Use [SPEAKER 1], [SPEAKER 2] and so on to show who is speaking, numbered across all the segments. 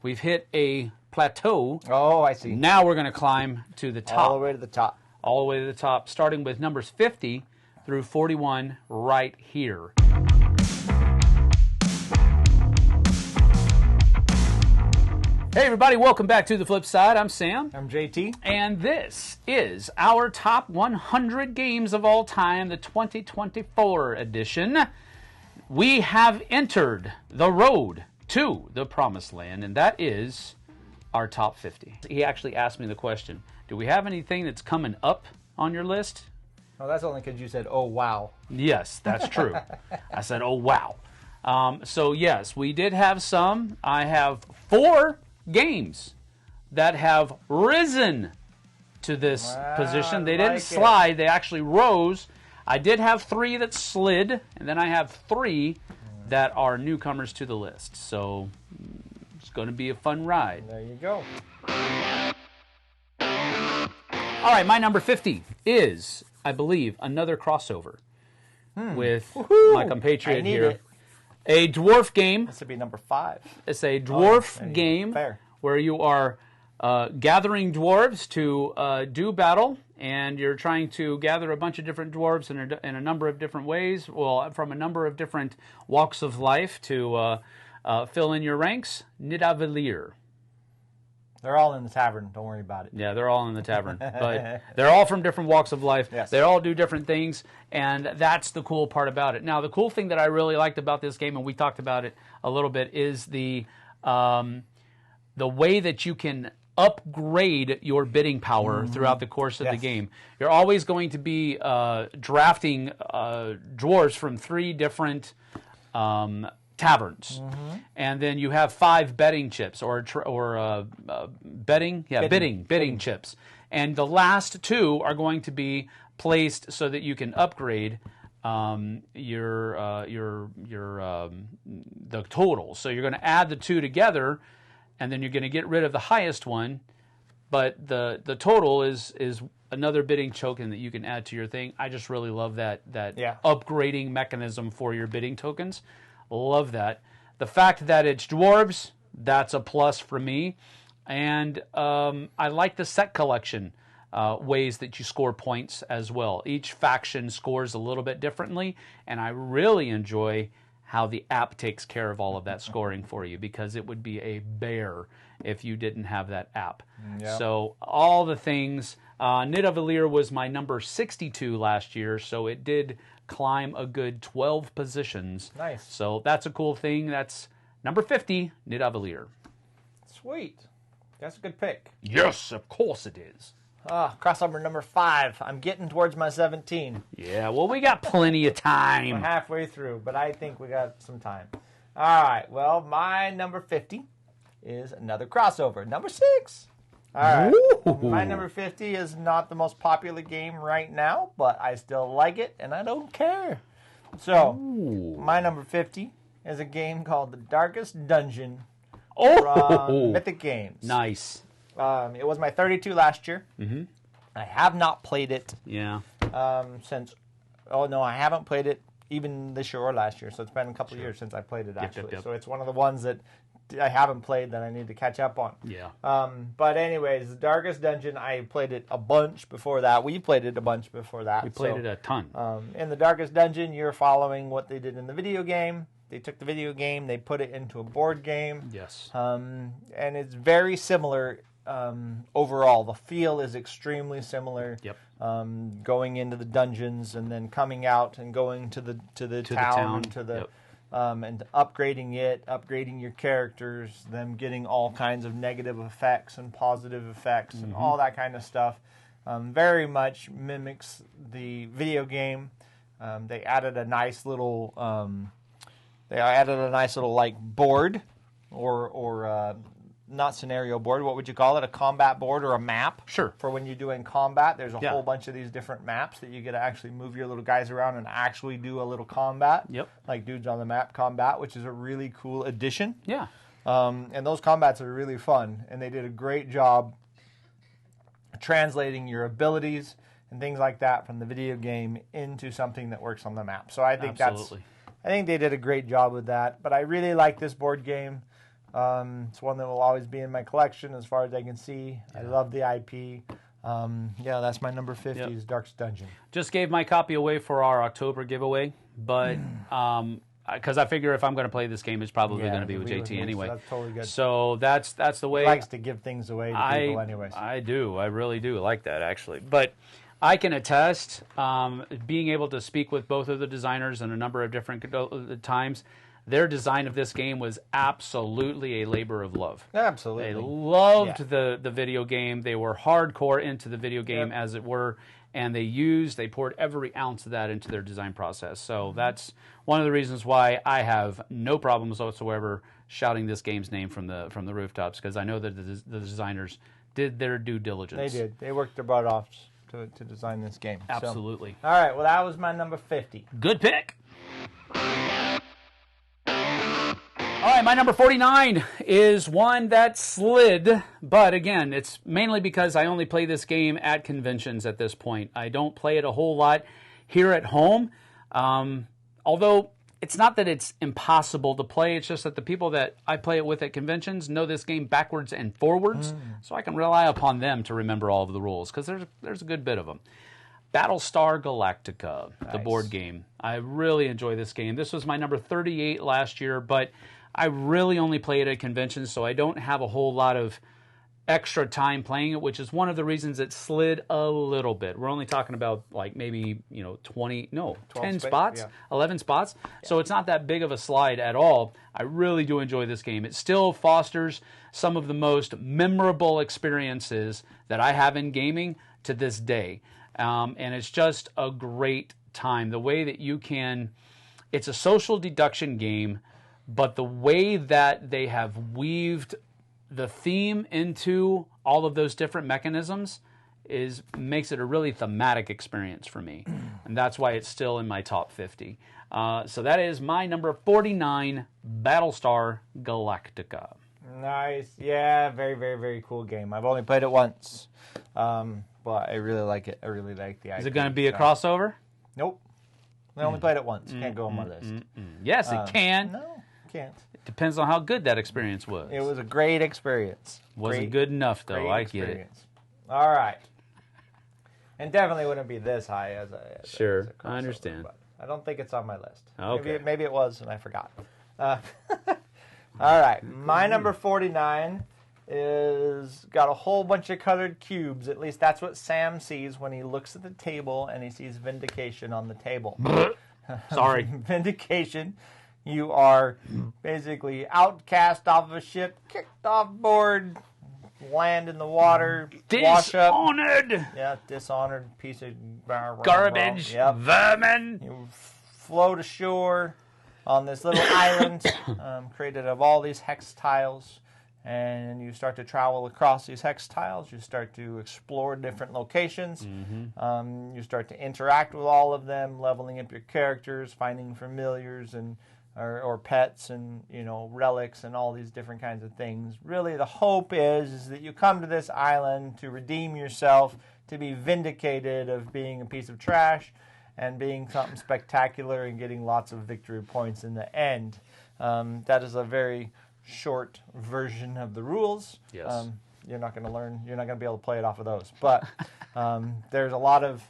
[SPEAKER 1] We've hit a plateau.
[SPEAKER 2] Oh, I see.
[SPEAKER 1] Now we're going to climb to the top.
[SPEAKER 2] All the way to the top.
[SPEAKER 1] All the way to the top, starting with numbers 50 through 41 right here. Hey everybody, welcome back to The Flip Side. I'm Sam.
[SPEAKER 2] I'm JT.
[SPEAKER 1] And this is our top 100 games of all time, the 2024 edition. We have entered the road to the promised land, and that is our top 50. He actually asked me the question, do we have anything that's coming up on your list?
[SPEAKER 2] Oh, that's only because you said, oh, wow.
[SPEAKER 1] Yes, that's true. I said, oh, wow. So, yes, we did have some. I have 4 games that have risen to this position. They didn't slide. They actually rose. I did have 3 that slid, and then I have 3 that are newcomers to the list. So it's going to be a fun ride.
[SPEAKER 2] There you go.
[SPEAKER 1] All right, my number 50 is, I believe, another crossover with my compatriot here. A dwarf game.
[SPEAKER 2] This would be number 5.
[SPEAKER 1] It's a dwarf game where you are gathering dwarves to do battle, and you're trying to gather a bunch of different dwarves in a number of different ways, well, from a number of different walks of life to fill in your ranks. Nidavellir.
[SPEAKER 2] They're all in the tavern. Don't worry about it.
[SPEAKER 1] Yeah, they're all in the tavern. But they're all from different walks of life.
[SPEAKER 2] Yes.
[SPEAKER 1] They all do different things, and that's the cool part about it. Now, the cool thing that I really liked about this game, and we talked about it a little bit, is the way that you can upgrade your bidding power throughout the course of the game. You're always going to be drafting dwarves from 3 different taverns, and then you have 5 betting chips bidding chips, and the last 2 are going to be placed so that you can upgrade the total. So you're going to add the 2 together, and then you're going to get rid of the highest one, but the total is another bidding token that you can add to your thing. I just really love that upgrading mechanism for your bidding tokens. Love that. The fact that it's dwarves, that's a plus for me. And I like the set collection ways that you score points as well. Each faction scores a little bit differently, and I really enjoy how the app takes care of all of that scoring for you, because it would be a bear if you didn't have that app. Yep. So all the things. Nidavellir was my number 62 last year, so it did climb a good 12 positions.
[SPEAKER 2] Nice.
[SPEAKER 1] So that's a cool thing. That's number 50, Nidavellir.
[SPEAKER 2] Sweet. That's a good pick.
[SPEAKER 1] Yes, of course it is.
[SPEAKER 2] Crossover number 5. I'm getting towards my 17.
[SPEAKER 1] Yeah, well, we got plenty of time.
[SPEAKER 2] We're halfway through, but I think we got some time. All right, well, my number 50 is another crossover. Number 6. All right. Ooh. My number 50 is not the most popular game right now, but I still like it, and I don't care. So, my number 50 is a game called The Darkest Dungeon from Mythic Games.
[SPEAKER 1] Nice.
[SPEAKER 2] It was my 32 last year. I have not played it since... Oh, no, I haven't played it even this year or last year, so it's been a couple of years since I played it, actually. Yep. So it's one of the ones that I haven't played that I need to catch up on.
[SPEAKER 1] Yeah.
[SPEAKER 2] But anyways, The Darkest Dungeon, I played it a bunch before that. We played it a bunch before that.
[SPEAKER 1] We played it a ton.
[SPEAKER 2] In The Darkest Dungeon, you're following what they did in the video game. They took the video game, they put it into a board game.
[SPEAKER 1] Yes.
[SPEAKER 2] And it's very similar overall. The feel is extremely similar.
[SPEAKER 1] Yep.
[SPEAKER 2] Going into the dungeons and then coming out and going to the town. And upgrading it, upgrading your characters, them getting all kinds of negative effects and positive effects and all that kind of stuff. Very much mimics the video game. They added a nice little, like board, or not scenario board. What would you call it? A combat board or a map?
[SPEAKER 1] Sure.
[SPEAKER 2] For when you're doing combat, there's a whole bunch of these different maps that you get to actually move your little guys around and actually do a little combat.
[SPEAKER 1] Yep.
[SPEAKER 2] Like Dudes on the Map combat, which is a really cool addition.
[SPEAKER 1] Yeah.
[SPEAKER 2] And those combats are really fun, and they did a great job translating your abilities and things like that from the video game into something that works on the map. So I think I think they did a great job with that. But I really like this board game. It's one that will always be in my collection as far as I can see. Yeah. I love the IP. Yeah, that's my number 50 is Dark's Dungeon.
[SPEAKER 1] Just gave my copy away for our October giveaway, but because I figure if I'm going to play this game, it's probably going to be with JT anyway.
[SPEAKER 2] So that's totally good.
[SPEAKER 1] So that's the way.
[SPEAKER 2] He likes to give things away to people anyways.
[SPEAKER 1] I do. I really do like that, actually. But I can attest, being able to speak with both of the designers in a number of different times, their design of this game was absolutely a labor of love.
[SPEAKER 2] Absolutely.
[SPEAKER 1] They loved the video game. They were hardcore into the video game, as it were, and they poured every ounce of that into their design process. So that's one of the reasons why I have no problems whatsoever shouting this game's name from the rooftops, because I know that the designers did their due diligence.
[SPEAKER 2] They did. They worked their butt off to design this game.
[SPEAKER 1] Absolutely.
[SPEAKER 2] So, all right, well, that was my number 50.
[SPEAKER 1] Good pick. All right, my number 49 is one that slid, but again, it's mainly because I only play this game at conventions at this point. I don't play it a whole lot here at home, although it's not that it's impossible to play. It's just that the people that I play it with at conventions know this game backwards and forwards, so I can rely upon them to remember all of the rules, because there's a good bit of them. Battlestar Galactica, the board game. I really enjoy this game. This was my number 38 last year, but I really only play it at conventions, so I don't have a whole lot of extra time playing it, which is one of the reasons it slid a little bit. We're only talking about like maybe 10 spots, 11 spots. Yeah. So it's not that big of a slide at all. I really do enjoy this game. It still fosters some of the most memorable experiences that I have in gaming to this day. And it's just a great time. The way that it's a social deduction game, but the way that they have weaved the theme into all of those different mechanisms makes it a really thematic experience for me. And that's why it's still in my top 50. So that is my number 49, Battlestar Galactica.
[SPEAKER 2] Nice. Yeah, very, very, very cool game. I've only played it once, but I really like it. I really like the idea.
[SPEAKER 1] Is it going to be a crossover?
[SPEAKER 2] Nope. I only played it once. Can't go on my list.
[SPEAKER 1] Yes, it can.
[SPEAKER 2] No. Can't.
[SPEAKER 1] It depends on how good that experience was.
[SPEAKER 2] It was a great experience.
[SPEAKER 1] Wasn't good enough, though. I get it.
[SPEAKER 2] All right. And definitely wouldn't be this high as a
[SPEAKER 1] I understand.
[SPEAKER 2] But I don't think it's on my list.
[SPEAKER 1] Okay.
[SPEAKER 2] Maybe it was and I forgot. All right. My number 49 is got a whole bunch of colored cubes. At least that's what Sam sees when he looks at the table and he sees Vindication on the table.
[SPEAKER 1] Sorry.
[SPEAKER 2] Vindication. You are basically outcast off of a ship, kicked off board, land in the water, wash up.
[SPEAKER 1] Dishonored!
[SPEAKER 2] Yeah, dishonored piece of
[SPEAKER 1] garbage, vermin.
[SPEAKER 2] You float ashore on this little island created of all these hex tiles, and you start to travel across these hex tiles. You start to explore different locations. You start to interact with all of them, leveling up your characters, finding familiars and or pets and relics and all these different kinds of things. Really, the hope is that you come to this island to redeem yourself, to be vindicated of being a piece of trash and being something spectacular and getting lots of victory points in the end. That is a very short version of the rules.
[SPEAKER 1] Yes.
[SPEAKER 2] You're not going to learn. You're not going to be able to play it off of those. But there's a lot of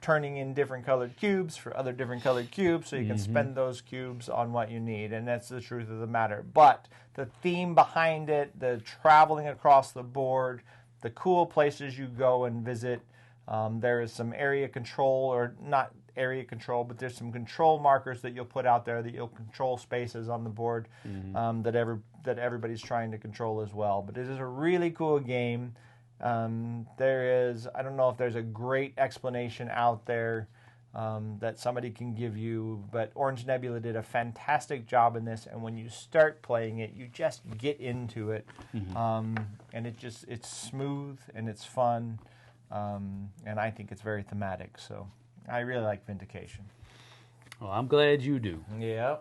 [SPEAKER 2] turning in different colored cubes for other different colored cubes, so you can spend those cubes on what you need, and that's the truth of the matter. But the theme behind it, the traveling across the board, the cool places you go and visit, there is some area control, or not area control, but there's some control markers that you'll put out there that you'll control spaces on the board that everybody's trying to control as well. But it is a really cool game. I don't know if there's a great explanation out there that somebody can give you, but Orange Nebula did a fantastic job in this, and when you start playing it, you just get into it, and it's smooth and it's fun, and I think it's very thematic, so I really like Vindication.
[SPEAKER 1] Well, I'm glad you do.
[SPEAKER 2] Yeah.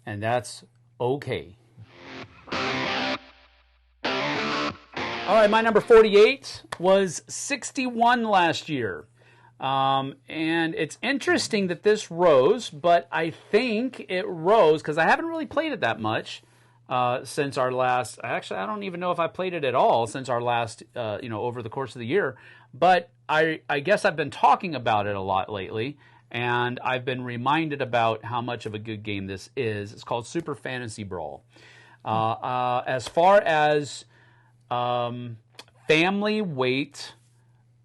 [SPEAKER 1] And that's okay. All right, my number 48 was 61 last year. And it's interesting that this rose, but I think it rose because I haven't really played it that much. since our last. Actually, I don't even know if I played it at all since our last. Over the course of the year, but I guess I've been talking about it a lot lately, and I've been reminded about how much of a good game this is. It's called Super Fantasy Brawl. As far as family weight,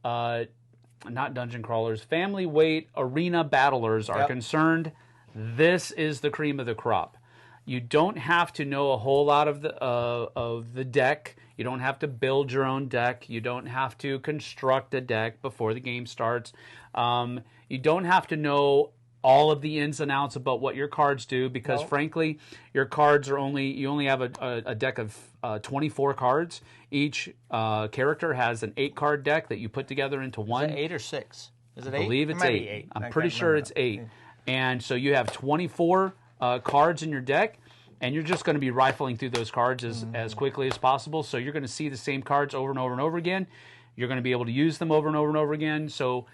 [SPEAKER 1] not dungeon crawlers, family weight arena battlers are concerned, this is the cream of the crop. You don't have to know a whole lot of the deck. You don't have to build your own deck. You don't have to construct a deck before the game starts. You don't have to know all of the ins and outs about what your cards do, because frankly, your cards are you only have a deck of 24 cards. Each character has an 8-card deck that you put together into one.
[SPEAKER 2] Is it 8 or 6? Is it 8?
[SPEAKER 1] I believe it's 8.
[SPEAKER 2] 8.
[SPEAKER 1] I'm pretty sure it's 8. And so you have 24 cards in your deck, and you're just going to be rifling through those cards as quickly as possible. So you're going to see the same cards over and over and over again. You're going to be able to use them over and over and over again. So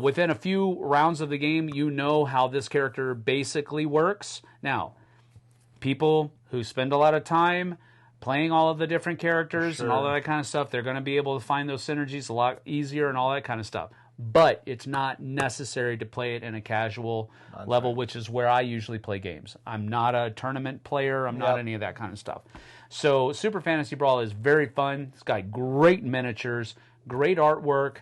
[SPEAKER 1] within a few rounds of the game, you know how this character basically works. Now, people who spend a lot of time playing all of the different characters and all that kind of stuff, they're going to be able to find those synergies a lot easier and all that kind of stuff. But it's not necessary to play it in a casual level, which is where I usually play games. I'm not a tournament player. I'm not any of that kind of stuff. So Super Fantasy Brawl is very fun. It's got great miniatures, great artwork,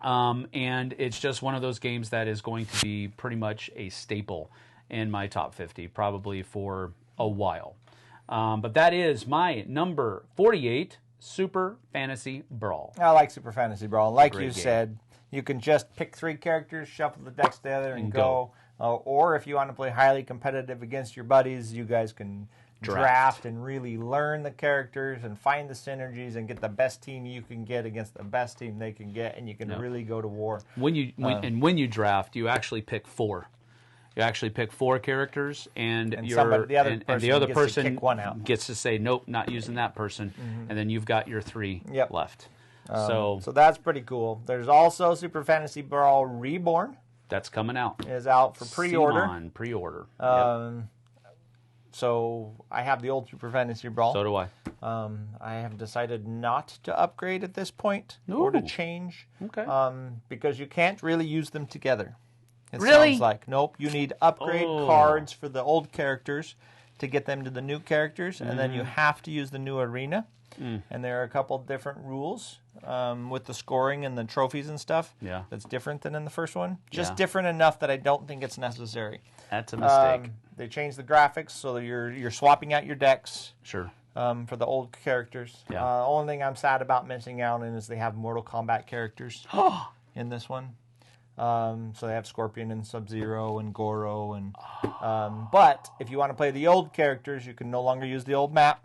[SPEAKER 1] and it's just one of those games that is going to be pretty much a staple in my top 50, probably for a while. But that is my number 48, Super Fantasy Brawl.
[SPEAKER 2] I like Super Fantasy Brawl. Like you said, you can just pick 3 characters, shuffle the decks together, and go. Or if you want to play highly competitive against your buddies, you guys can draft and really learn the characters and find the synergies and get the best team you can get against the best team they can get, and you can really go to war.
[SPEAKER 1] When you draft, you actually pick 4. You actually pick 4 characters, and the other person gets to say, nope, not using that person, and then you've got your 3 left. So
[SPEAKER 2] that's pretty cool. There's also Super Fantasy Brawl Reborn.
[SPEAKER 1] That's coming out.
[SPEAKER 2] It is out for pre-order.
[SPEAKER 1] Pre-order.
[SPEAKER 2] So I have the old Super Fantasy Brawl.
[SPEAKER 1] So do I.
[SPEAKER 2] I have decided not to upgrade at this point or to change.
[SPEAKER 1] Okay.
[SPEAKER 2] Because you can't really use them together. It
[SPEAKER 1] really?
[SPEAKER 2] Sounds like. Nope. You need upgrade cards for the old characters to get them to the new characters, and then you have to use the new arena. And there are a couple different rules with the scoring and the trophies and stuff.
[SPEAKER 1] Yeah.
[SPEAKER 2] That's different than in the first one. Just different enough that I don't think it's necessary.
[SPEAKER 1] That's a mistake.
[SPEAKER 2] They changed the graphics so that you're swapping out your decks.
[SPEAKER 1] Sure.
[SPEAKER 2] For the old characters.
[SPEAKER 1] Yeah.
[SPEAKER 2] Only thing I'm sad about missing out on is they have Mortal Kombat characters in this one. So they have Scorpion and Sub-Zero and Goro. But if you want to play the old characters, you can no longer use the old map.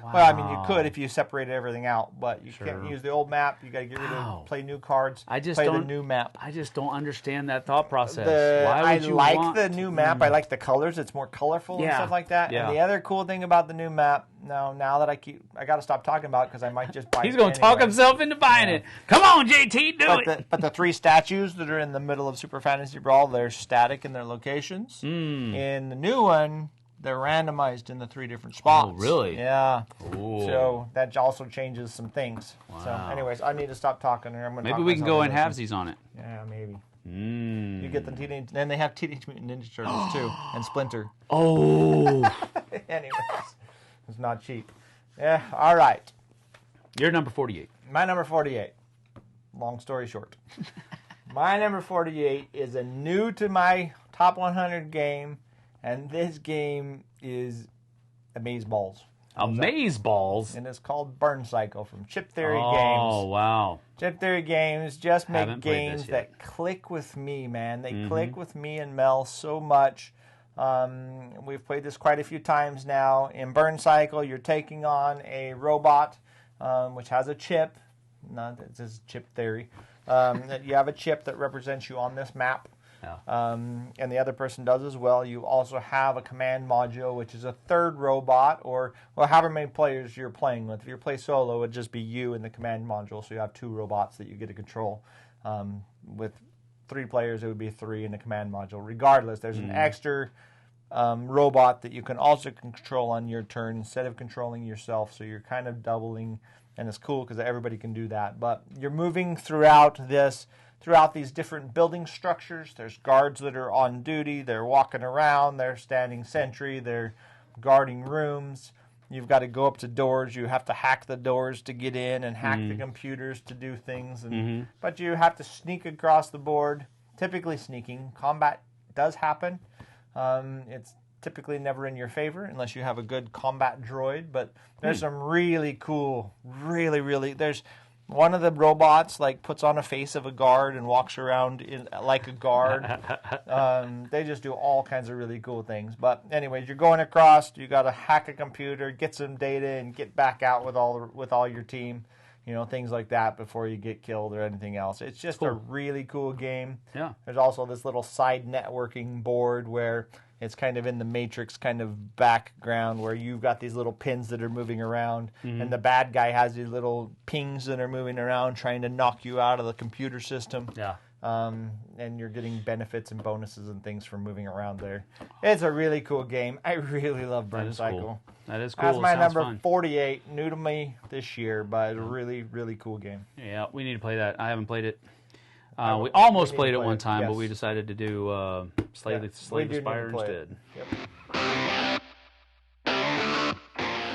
[SPEAKER 2] Wow. Well, I mean, you could if you separated everything out, but you can't use the old map. You got to get rid of, play new cards, play the new map.
[SPEAKER 1] I just don't understand that thought process.
[SPEAKER 2] I like the new map. I like the colors. It's more colorful and stuff like that.
[SPEAKER 1] Yeah.
[SPEAKER 2] And the other cool thing about the new map, now that I got to stop talking about it because I might just buy it.
[SPEAKER 1] He's going to talk himself into buying it. Come on, JT, do it.
[SPEAKER 2] But the 3 statues that are in the middle of Super Fantasy Brawl, they're static in their locations. In the new one, they're randomized in the 3 different spots.
[SPEAKER 1] Oh, really?
[SPEAKER 2] Yeah.
[SPEAKER 1] Ooh.
[SPEAKER 2] So that also changes some things. Wow. So, anyways, I need to stop talking.
[SPEAKER 1] Maybe we can go in halvesies on it.
[SPEAKER 2] Yeah, maybe. You get the teenage. Then they have Teenage Mutant Ninja Turtles too, and Splinter.
[SPEAKER 1] Oh.
[SPEAKER 2] Anyways, it's not cheap. Yeah. All right.
[SPEAKER 1] Your number 48.
[SPEAKER 2] My number 48. Long story short, my number 48 is a new to my top 100 game. And this game is Amazeballs.
[SPEAKER 1] Amazeballs?
[SPEAKER 2] And it's called Burn Cycle from Chip Theory Games.
[SPEAKER 1] Oh, wow.
[SPEAKER 2] Chip Theory Games just make games that click with me, man. They click with me and Mel so much. We've played this quite a few times now. In Burn Cycle, you're taking on a robot which has a chip. This is Chip Theory. You have a chip that represents you on this map.
[SPEAKER 1] Yeah.
[SPEAKER 2] And the other person does as well. You also have a command module, which is a third robot, or however many players you're playing with. If you play solo, it would just be you and the command module, so you have 2 robots that you get to control. With 3 players, it would be 3 in the command module. Regardless, there's an extra robot that you can also control on your turn instead of controlling yourself. So you're kind of doubling, and it's cool because everybody can do that. But you're moving throughout these different building structures. There's guards that are on duty. They're walking around. They're standing sentry. They're guarding rooms. You've got to go up to doors. You have to hack the doors to get in and hack the computers to do things. But you have to sneak across the board, typically sneaking. Combat does happen. It's typically never in your favor unless you have a good combat droid. But there's some really cool, there's one of the robots puts on a face of a guard and walks around like a guard. They just do all kinds of really cool things. But anyways, you're going across. You got to hack a computer, get some data, and get back out with all your team. Things like that before you get killed or anything else. It's just a really cool game.
[SPEAKER 1] Yeah.
[SPEAKER 2] There's also this little side networking board where it's kind of in the Matrix kind of background where you've got these little pins that are moving around, and the bad guy has these little pings that are moving around trying to knock you out of the computer system.
[SPEAKER 1] Yeah.
[SPEAKER 2] And you're getting benefits and bonuses and things from moving around there. It's a really cool game. I really love Burn Cycle.
[SPEAKER 1] Cool. That is cool.
[SPEAKER 2] That's my number
[SPEAKER 1] fun.
[SPEAKER 2] 48. New to me this year, but a really, really cool game.
[SPEAKER 1] Yeah, we need to play that. I haven't played it. We almost played it one time,
[SPEAKER 2] yes.
[SPEAKER 1] but we decided to do Slay the Spire instead.
[SPEAKER 2] Yep.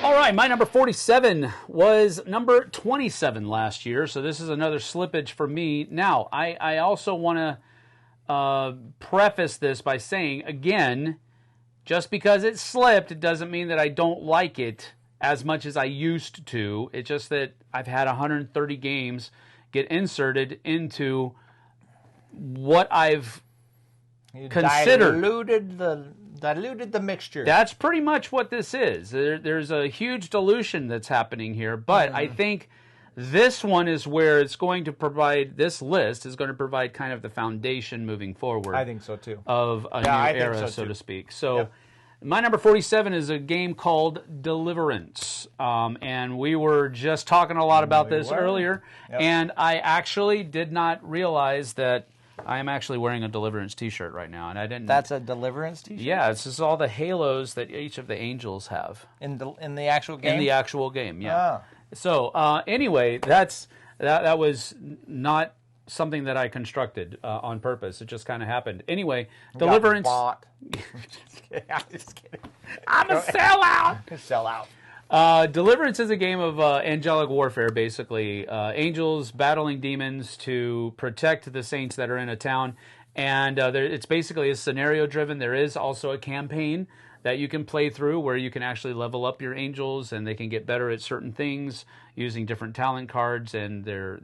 [SPEAKER 1] All right, my number 47 was number 27 last year, so this is another slippage for me. Now, I also want to preface this by saying, again, just because it slipped, it doesn't mean that I don't like it as much as I used to. It's just that I've had 130 games get inserted into what I've considered.
[SPEAKER 2] Diluted the mixture.
[SPEAKER 1] That's pretty much what this is. There's a huge dilution that's happening here, but I think this one is where it's going to provide, this list is going to provide kind of the foundation moving forward.
[SPEAKER 2] I think so too.
[SPEAKER 1] Of a new era, so to speak. So my number 47 is a game called Deliverance. And we were just talking a lot about this earlier.
[SPEAKER 2] Yep.
[SPEAKER 1] And I actually did not realize that I am actually wearing a Deliverance t-shirt right now, and I didn't.
[SPEAKER 2] That's a Deliverance t-shirt?
[SPEAKER 1] Yeah, it's just all the halos that each of the angels have.
[SPEAKER 2] In the actual game?
[SPEAKER 1] In the actual game, yeah. So, anyway, that was not something that I constructed on purpose. It just kind of happened. Anyway, Deliverance.
[SPEAKER 2] I'm just kidding.
[SPEAKER 1] I'm a sellout!
[SPEAKER 2] Sellout.
[SPEAKER 1] Deliverance is a game of angelic warfare, basically. Angels battling demons to protect the saints that are in a town. And it's basically a scenario-driven. There is also a campaign that you can play through where you can actually level up your angels and they can get better at certain things using different talent cards, and their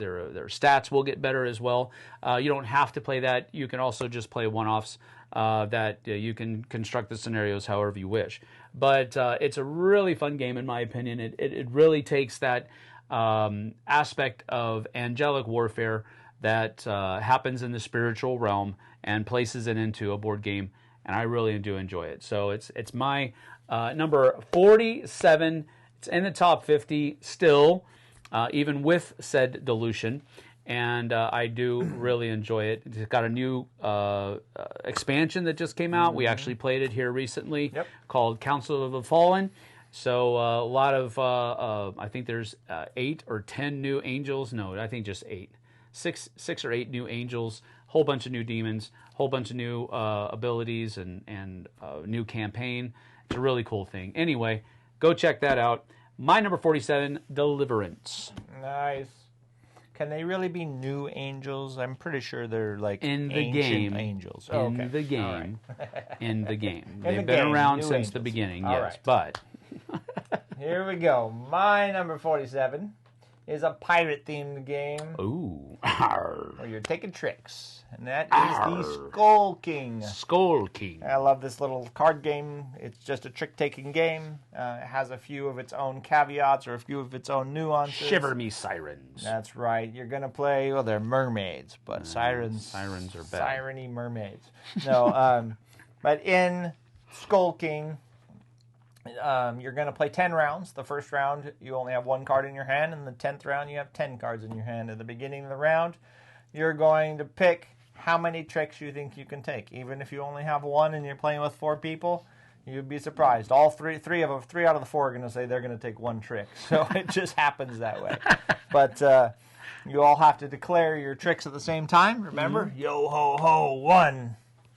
[SPEAKER 1] stats will get better as well. You don't have to play that. You can also just play one-offs that you can construct the scenarios however you wish. But it's a really fun game, in my opinion. It really takes that aspect of angelic warfare that happens in the spiritual realm and places it into a board game, and I really do enjoy it. So it's my number 47. It's in the top 50 still, even with said dilution. And I do really enjoy it. It's got a new expansion that just came out. We actually played it here recently called Council of the Fallen. So a lot of, I think there's 8 or 10 new angels. No, I think just 8. 6 or 8 new angels, whole bunch of new demons, whole bunch of new abilities and new campaign. It's a really cool thing. Anyway, go check that out. My number 47, Deliverance.
[SPEAKER 2] Nice. Can they really be new angels? I'm pretty sure they're like
[SPEAKER 1] in the
[SPEAKER 2] ancient
[SPEAKER 1] game.
[SPEAKER 2] Angels.
[SPEAKER 1] Oh, in the game.
[SPEAKER 2] Right.
[SPEAKER 1] In the game.
[SPEAKER 2] In
[SPEAKER 1] They've
[SPEAKER 2] the
[SPEAKER 1] been
[SPEAKER 2] game,
[SPEAKER 1] around
[SPEAKER 2] new
[SPEAKER 1] since
[SPEAKER 2] angels.
[SPEAKER 1] the beginning,
[SPEAKER 2] All
[SPEAKER 1] yes.
[SPEAKER 2] right.
[SPEAKER 1] But
[SPEAKER 2] here we go. My number 47 is a pirate-themed game.
[SPEAKER 1] ooh.
[SPEAKER 2] Where you're taking tricks. And that is the Skull King.
[SPEAKER 1] Skull King.
[SPEAKER 2] I love this little card game. It's just a trick-taking game. It has a few of its own caveats or a few of its own nuances.
[SPEAKER 1] Shiver me sirens.
[SPEAKER 2] That's right. You're going to play, well, they're mermaids, but sirens
[SPEAKER 1] are bad.
[SPEAKER 2] Siren-y mermaids. No, but in Skull King, you're going to play 10 rounds. The first round, you only have 1 card in your hand, and the 10th round, you have 10 cards in your hand. At the beginning of the round, you're going to pick how many tricks you think you can take. Even if you only have 1 and you're playing with 4 people, You'd be surprised. All three out of the four are going to say they're going to take one trick. So it just happens that way. But you all have to declare your tricks at the same time. Remember, yo ho ho 1.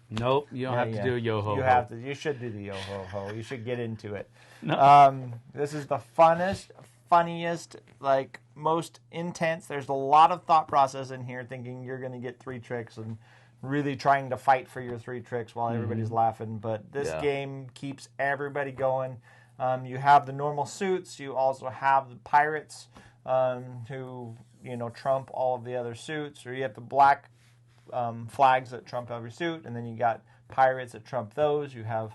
[SPEAKER 1] Nope, you don't have to do a yo ho ho.
[SPEAKER 2] You have to. You should do the yo ho ho. You should get into it.
[SPEAKER 1] No.
[SPEAKER 2] This is the funniest, like most intense. There's a lot of thought process in here, thinking you're going to get 3 tricks and really trying to fight for your 3 tricks while everybody's laughing. But this game keeps everybody going. You have the normal suits. You also have the pirates who trump all of the other suits, or you have the black flags that trump every suit, and then you got pirates that trump those. You have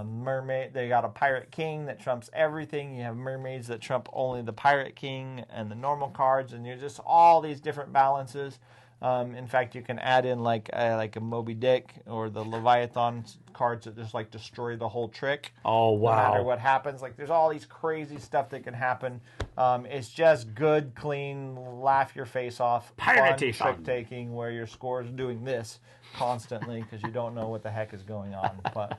[SPEAKER 2] mermaid. They got a pirate king that trumps everything. You have mermaids that trump only the pirate king and the normal cards, and you're just all these different balances. In fact, you can add in like a Moby Dick or the Leviathan cards that just like destroy the whole trick.
[SPEAKER 1] Oh, wow.
[SPEAKER 2] No matter what happens. Like there's all these crazy stuff that can happen. It's just good, clean, laugh your face off. Fun trick taking where your score is doing this constantly because you don't know what the heck is going on. But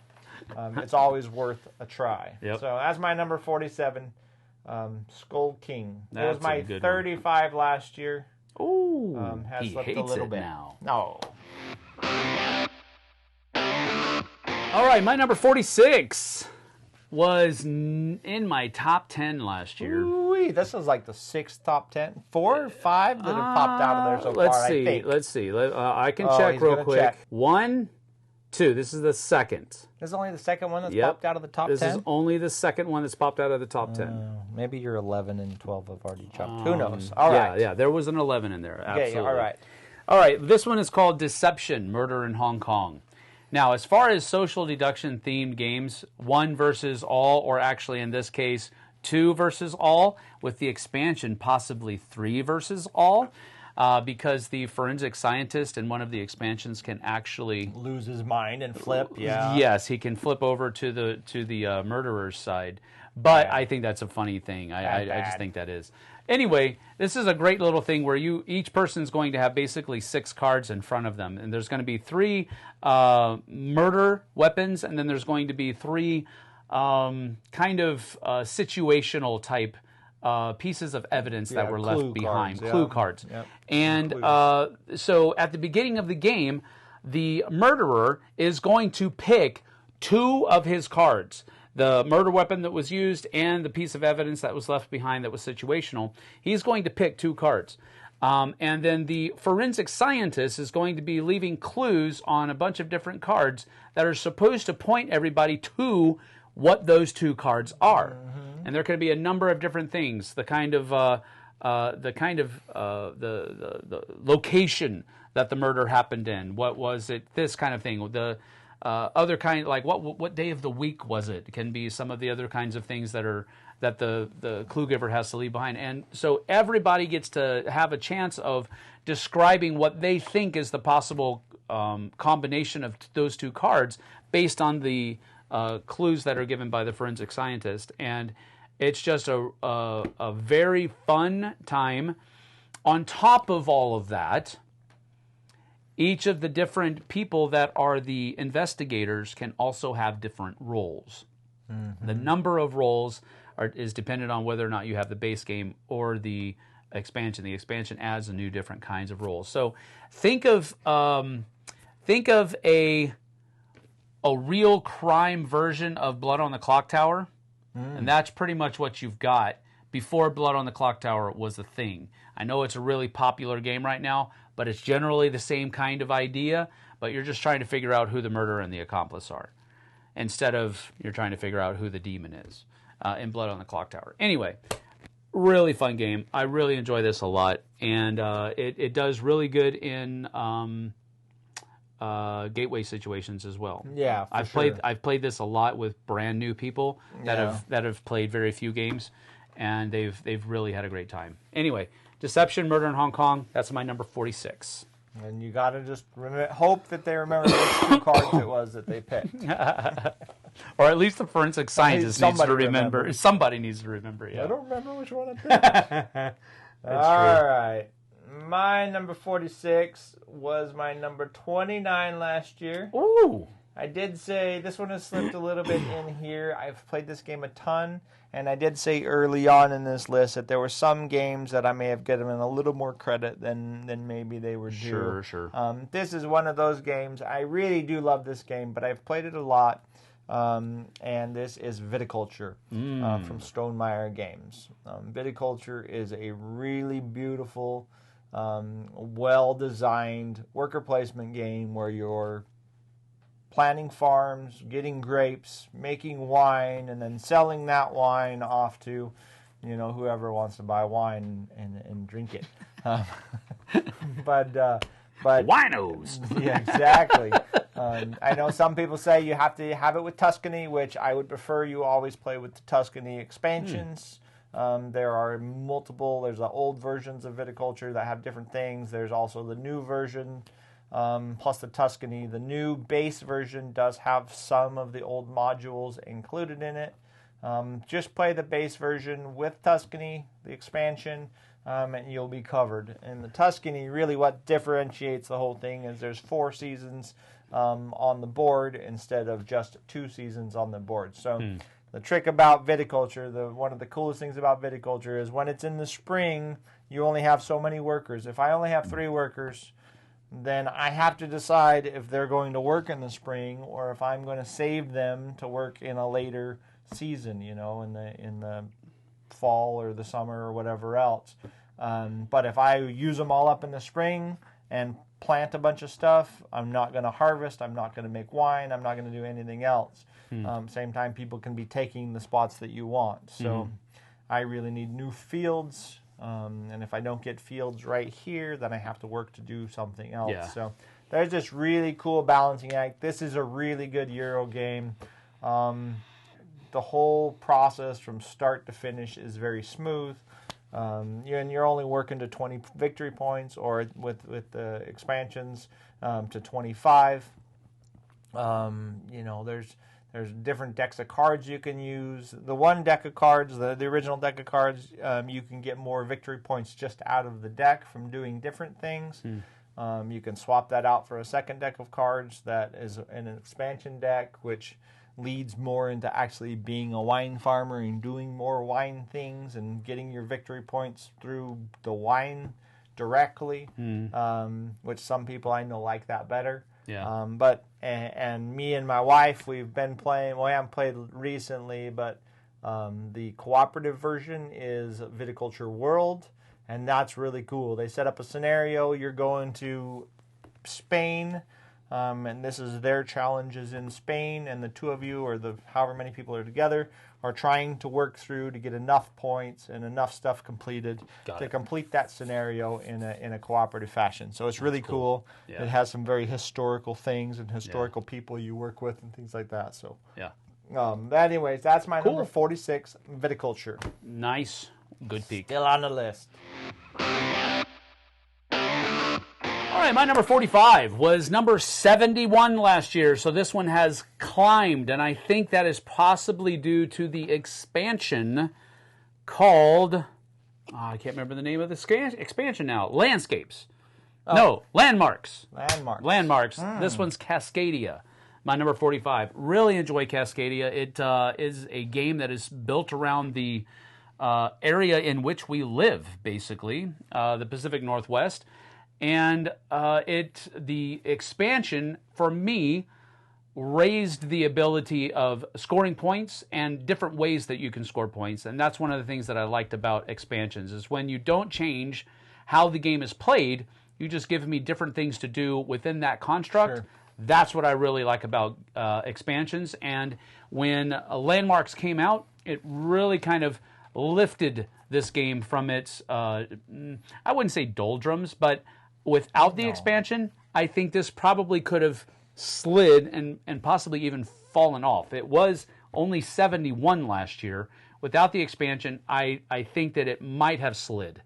[SPEAKER 2] it's always worth a try.
[SPEAKER 1] Yep.
[SPEAKER 2] So as my number 47, Skull King. It was my 35
[SPEAKER 1] one.
[SPEAKER 2] Last year.
[SPEAKER 1] Ooh,
[SPEAKER 2] Has
[SPEAKER 1] he
[SPEAKER 2] slipped
[SPEAKER 1] hates
[SPEAKER 2] a little
[SPEAKER 1] it
[SPEAKER 2] bit.
[SPEAKER 1] now.
[SPEAKER 2] No.
[SPEAKER 1] All right, my number 46 was in my top 10 last year.
[SPEAKER 2] Ooh, this is like the 6th top 10. 4 or 5 that have popped out of there so far, I think.
[SPEAKER 1] Let's see. I can check real quick.
[SPEAKER 2] Check.
[SPEAKER 1] 1, 2. This is the second.
[SPEAKER 2] This is only the second one that's popped out of the top 10?
[SPEAKER 1] This is only the second one that's popped out of the top 10.
[SPEAKER 2] Maybe your 11 and 12 have already jumped. Who knows? All right.
[SPEAKER 1] Yeah, there was an 11 in there. Absolutely.
[SPEAKER 2] Okay,
[SPEAKER 1] all right, this one is called Deception, Murder in Hong Kong. Now, as far as social deduction themed games, 1 versus all, or actually in this case, 2 versus all, with the expansion possibly 3 versus all, because the forensic scientist in one of the expansions can actually
[SPEAKER 2] lose his mind and flip. Yeah.
[SPEAKER 1] Yes, he can flip over to the murderer's side. But I think that's a funny thing. I just think that is. Anyway, this is a great little thing where each person's going to have basically 6 cards in front of them, and there's going to be 3 murder weapons, and then there's going to be 3 kind of situational type pieces of evidence that were left behind, clue cards. Yep. And so at the beginning of the game, the murderer is going to pick 2 of his cards. The murder weapon that was used and the piece of evidence that was left behind that was situational. He's going to pick 2 cards. And then the forensic scientist is going to be leaving clues on a bunch of different cards that are supposed to point everybody to what those 2 cards are. Mm-hmm. And there could be a number of different things. The location that the murder happened in. What was it? This kind of thing. The other kind, like what day of the week was it? It can be some of the other kinds of things that the clue giver has to leave behind. And so everybody gets to have a chance of describing what they think is the possible combination of those 2 cards based on the clues that are given by the forensic scientist. And it's just a very fun time. On top of all of that, each of the different people that are the investigators can also have different roles. Mm-hmm. The number of roles is dependent on whether or not you have the base game or the expansion. The expansion adds new different kinds of roles. So think of a real crime version of Blood on the Clock Tower, and that's pretty much what you've got before Blood on the Clock Tower was a thing. I know it's a really popular game right now, but it's generally the same kind of idea, but you're just trying to figure out who the murderer and the accomplice are, instead of you're trying to figure out who the demon is in Blood on the Clock Tower. Anyway, really fun game. I really enjoy this a lot, and it does really good in gateway situations as well.
[SPEAKER 2] Yeah,
[SPEAKER 1] I've played this a lot with brand new people that have played very few games, and they've really had a great time. Anyway, Deception, Murder in Hong Kong. That's my number 46.
[SPEAKER 2] And you got to just hope that they remember which 2 cards it was that they picked.
[SPEAKER 1] Or at least the forensic scientist needs to remember. Somebody needs to remember, yeah.
[SPEAKER 2] I don't remember which one I picked. All right. My number 46 was my number 29 last year.
[SPEAKER 1] Ooh.
[SPEAKER 2] I did say this one has slipped a little bit in here. I've played this game a ton, and I did say early on in this list that there were some games that I may have given a little more credit than maybe they were due.
[SPEAKER 1] Sure.
[SPEAKER 2] This is one of those games. I really do love this game, but I've played it a lot. And this is Viticulture from Stonemaier Games. Viticulture is a really beautiful, well-designed worker placement game where you're planting farms, getting grapes, making wine, and then selling that wine off to, whoever wants to buy wine and drink it. But
[SPEAKER 1] winos.
[SPEAKER 2] Yeah, exactly. I know some people say you have to have it with Tuscany, which I would prefer you always play with the Tuscany expansions. There are multiple. There's the old versions of Viticulture that have different things. There's also the new version, plus the Tuscany. The new base version does have some of the old modules included in it. Just play the base version with Tuscany, the expansion, and you'll be covered. And the Tuscany, really what differentiates the whole thing is there's 4 seasons on the board instead of just 2 seasons on the board. So the trick about Viticulture, one of the coolest things about Viticulture is when it's in the spring, you only have so many workers. If I only have 3 workers, then I have to decide if they're going to work in the spring or if I'm going to save them to work in a later season, in the fall or the summer or whatever else. But if I use them all up in the spring and plant a bunch of stuff, I'm not going to harvest, I'm not going to make wine, I'm not going to do anything else. Same time, people can be taking the spots that you want. So I really need new fields, and if I don't get fields right here, then I have to work to do something else.
[SPEAKER 1] Yeah.
[SPEAKER 2] So there's this really cool balancing act. This is a really good Euro game. The whole process from start to finish is very smooth. And you're only working to 20 victory points, or with the expansions to 25. There's different decks of cards you can use. The one deck of cards, the original deck of cards, you can get more victory points just out of the deck from doing different things. You can swap that out for a second deck of cards that is an expansion deck, which leads more into actually being a wine farmer and doing more wine things and getting your victory points through the wine directly, which some people I know like that better.
[SPEAKER 1] Yeah.
[SPEAKER 2] And me and my wife, we've been playing, well, I haven't played recently, but the cooperative version is Viticulture World, and that's really cool. They set up a scenario, you're going to Spain, and this is their challenges in Spain, and the two of you, or however many people are together, are trying to work through to get enough points and enough stuff completed to complete that scenario in a cooperative fashion. So it's really cool. Yeah. It has some very historical things and historical people you work with and things like that. So anyways, that's my number 46, Viticulture.
[SPEAKER 1] Nice. Good peak.
[SPEAKER 2] Still on the list.
[SPEAKER 1] All right, my number 45 was number 71 last year, so this one has climbed, and I think that is possibly due to the expansion called, I can't remember the name of the expansion now, Landscapes. No, Landmarks. Landmarks. This one's Cascadia, my number 45. Really enjoy Cascadia. It is a game that is built around the area in which we live, basically, the Pacific Northwest. And the expansion, for me, raised the ability of scoring points and different ways that you can score points. And that's one of the things that I liked about expansions, is when you don't change how the game is played, you just give me different things to do within that construct. Sure. That's what I really like about expansions. And when Landmarks came out, it really kind of lifted this game from its, I wouldn't say doldrums, but without the expansion, I think this probably could have slid and possibly even fallen off. It was only 71 last year. Without the expansion, I think that it might have slid.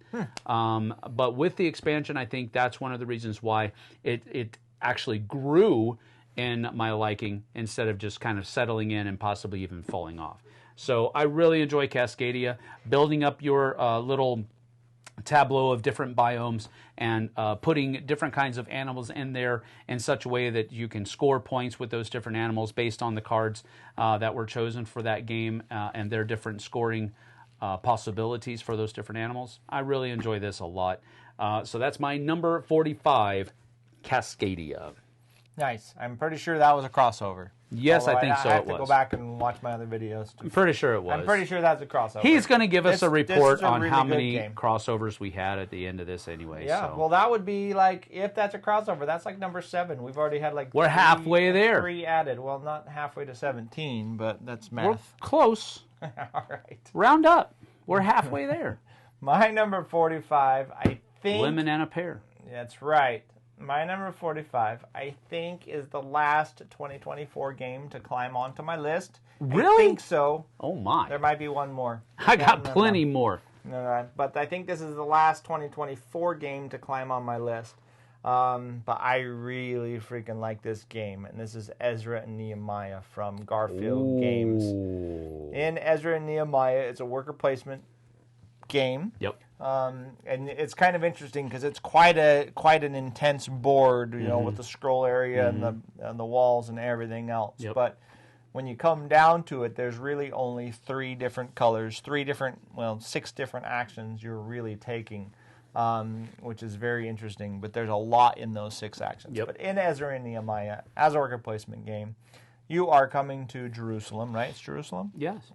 [SPEAKER 1] But with the expansion, I think that's one of the reasons why it actually grew in my liking instead of just kind of settling in and possibly even falling off. So I really enjoy Cascadia. Building up your little tableau of different biomes and putting different kinds of animals in there in such a way that you can score points with those different animals based on the cards that were chosen for that game and their different scoring possibilities for those different animals. I really enjoy this a lot. So that's my number 45, Cascadia.
[SPEAKER 2] Nice. I'm pretty sure that was a crossover.
[SPEAKER 1] Yes, I think so.
[SPEAKER 2] I have to go back and watch my other videos.
[SPEAKER 1] I'm pretty sure it was.
[SPEAKER 2] I'm pretty sure that's a crossover.
[SPEAKER 1] He's going to give us a report on
[SPEAKER 2] really
[SPEAKER 1] how many
[SPEAKER 2] game.
[SPEAKER 1] crossovers we had at the end of this anyway.
[SPEAKER 2] Yeah,
[SPEAKER 1] so.
[SPEAKER 2] well, that would be like, if that's a crossover, that's like number 7. We've already had like
[SPEAKER 1] we're halfway there.
[SPEAKER 2] 3 added. Well, not halfway to 17, but that's math.
[SPEAKER 1] We're close.
[SPEAKER 2] All right.
[SPEAKER 1] Round up. We're halfway there.
[SPEAKER 2] My number 45, I think...
[SPEAKER 1] Lemon and a pear.
[SPEAKER 2] That's right. My number 45, I think, is the last 2024 game to climb onto my list.
[SPEAKER 1] Really?
[SPEAKER 2] I think so.
[SPEAKER 1] Oh, my.
[SPEAKER 2] There might be one more.
[SPEAKER 1] I got plenty more.
[SPEAKER 2] No, but I think this is the last 2024 game to climb on my list. But I really freaking like this game, and this is Ezra and Nehemiah from Garfield Games. In Ezra and Nehemiah, it's a worker placement game.
[SPEAKER 1] Yep.
[SPEAKER 2] And it's kind of interesting because it's quite an intense board, you know, with the scroll area and the walls and everything else.
[SPEAKER 1] Yep.
[SPEAKER 2] But when you come down to it, there's really only 3 different colors, 6 different actions you're really taking, which is very interesting. But there's a lot in those 6 actions.
[SPEAKER 1] Yep.
[SPEAKER 2] But in Ezra and Nehemiah, as a worker placement game, you are coming to Jerusalem, right? It's Jerusalem?
[SPEAKER 1] Yes.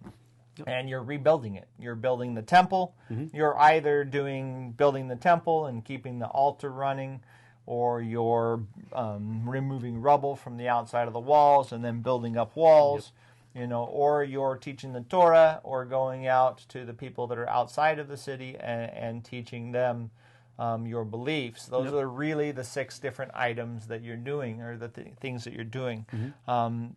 [SPEAKER 1] Yep.
[SPEAKER 2] And you're rebuilding it. You're building the temple. You're either building the temple and keeping the altar running, or you're removing rubble from the outside of the walls and then building up walls. You know, or you're teaching the Torah, or going out to the people that are outside of the city and teaching them your beliefs. Those are really the 6 different items that you're doing, or the things that you're doing.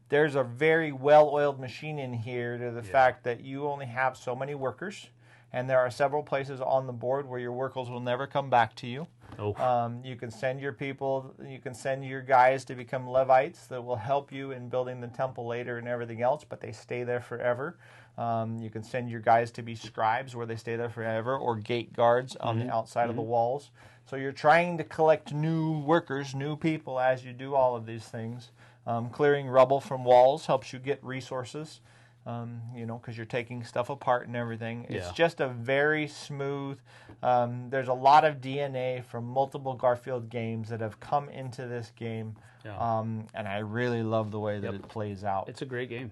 [SPEAKER 2] There's a very well-oiled machine in here to the fact that you only have so many workers, and there are several places on the board where your workers will never come back to you. You can send your people, you can send your guys to become Levites that will help you in building the temple later and everything else, but they stay there forever. You can send your guys to be scribes where they stay there forever, or gate guards on the outside of the walls. So you're trying to collect new workers, new people as you do all of these things. Clearing rubble from walls helps you get resources, you know, because you're taking stuff apart and everything. It's just a very smooth, there's a lot of DNA from multiple Garfield games that have come into this game, and I really love the way that it plays out.
[SPEAKER 1] It's a great game.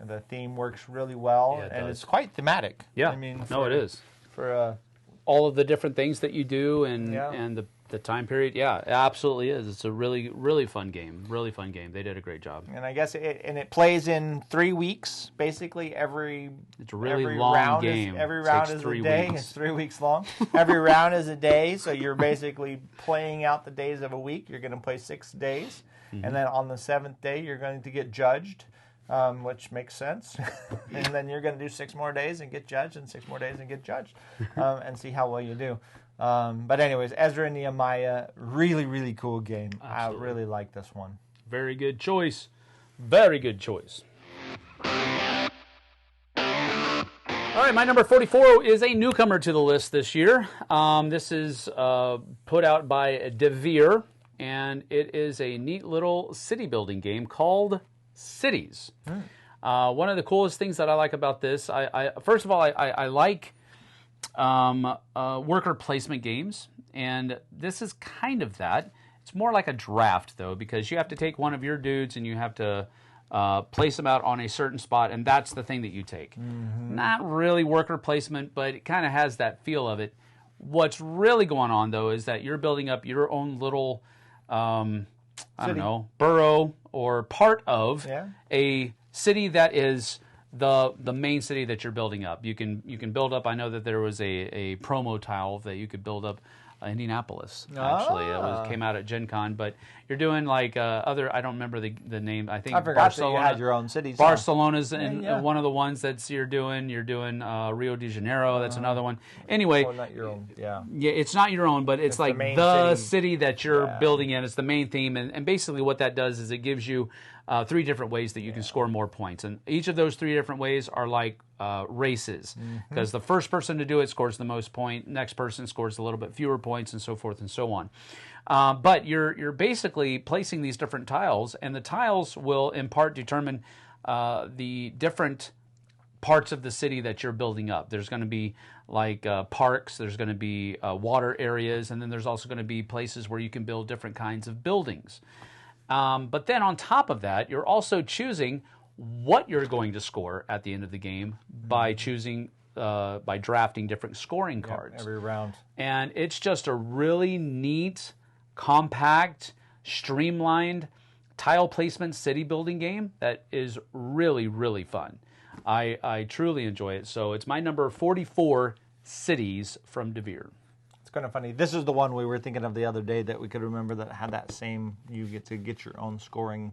[SPEAKER 2] The theme works really well, and it's quite thematic.
[SPEAKER 1] Yeah,
[SPEAKER 2] I mean,
[SPEAKER 1] it is.
[SPEAKER 2] For
[SPEAKER 1] all of the different things that you do and the time period, it absolutely is. It's a really, really fun game. Really fun game. They did a great job.
[SPEAKER 2] And I guess it plays in 3 weeks, basically.
[SPEAKER 1] It's a really
[SPEAKER 2] every
[SPEAKER 1] long
[SPEAKER 2] round
[SPEAKER 1] game.
[SPEAKER 2] Every round is
[SPEAKER 1] 3
[SPEAKER 2] a day.
[SPEAKER 1] weeks.
[SPEAKER 2] It's 3 weeks long. Every round is a day, so you're basically playing out the days of a week. You're going to play 6 days, and then on the 7th day, you're going to get judged. Which makes sense. And then you're going to do 6 more days and get judged, and 6 more days and get judged, and see how well you do. But anyways, Ezra and Nehemiah, really, really cool game.
[SPEAKER 1] Absolutely.
[SPEAKER 2] I really like this one.
[SPEAKER 1] Very good choice. Very good choice. All right, my number 44 is a newcomer to the list this year. This is put out by DeVere, and it is a neat little city building game called Cities. One of the coolest things that I like about this, first of all, I like worker placement games, and this is kind of that. It's more like a draft, though, because you have to take one of your dudes and you have to place them out on a certain spot, and that's the thing that you take. Not really worker placement, but it kind of has that feel of it. What's really going on, though, is that you're building up your own little borough or part of a city that is the main city that you're building up. You can build up. I know that there was a promo tile that you could build up. Indianapolis, actually. It came out at Gen Con, but you're doing like other, I don't remember the name. I think
[SPEAKER 2] I forgot that you had your own cities.
[SPEAKER 1] Barcelona's one of the ones that you're doing. You're doing Rio de Janeiro, that's another one. Anyway,
[SPEAKER 2] not your own, yeah,
[SPEAKER 1] it's not your own, but it's like the city that you're building in. It's the main theme, and basically what that does is it gives you three different ways that you can score more points. And each of those three different ways are like races, because the first person to do it scores the most point, next person scores a little bit fewer points, and so forth and so on. But you're basically placing these different tiles, and the tiles will in part determine the different parts of the city that you're building up. There's going to be like parks, there's going to be water areas, and then there's also going to be places where you can build different kinds of buildings. But then on top of that, you're also choosing what you're going to score at the end of the game by choosing, by drafting different scoring cards.
[SPEAKER 2] Every round. And
[SPEAKER 1] it's just a really neat, compact, streamlined tile placement city building game that is really, really fun. I truly enjoy it. So it's my number 44, Cities from DeVere.
[SPEAKER 2] It's kind of funny. This is the one we were thinking of the other day that we could remember that had that same, you get to get your own scoring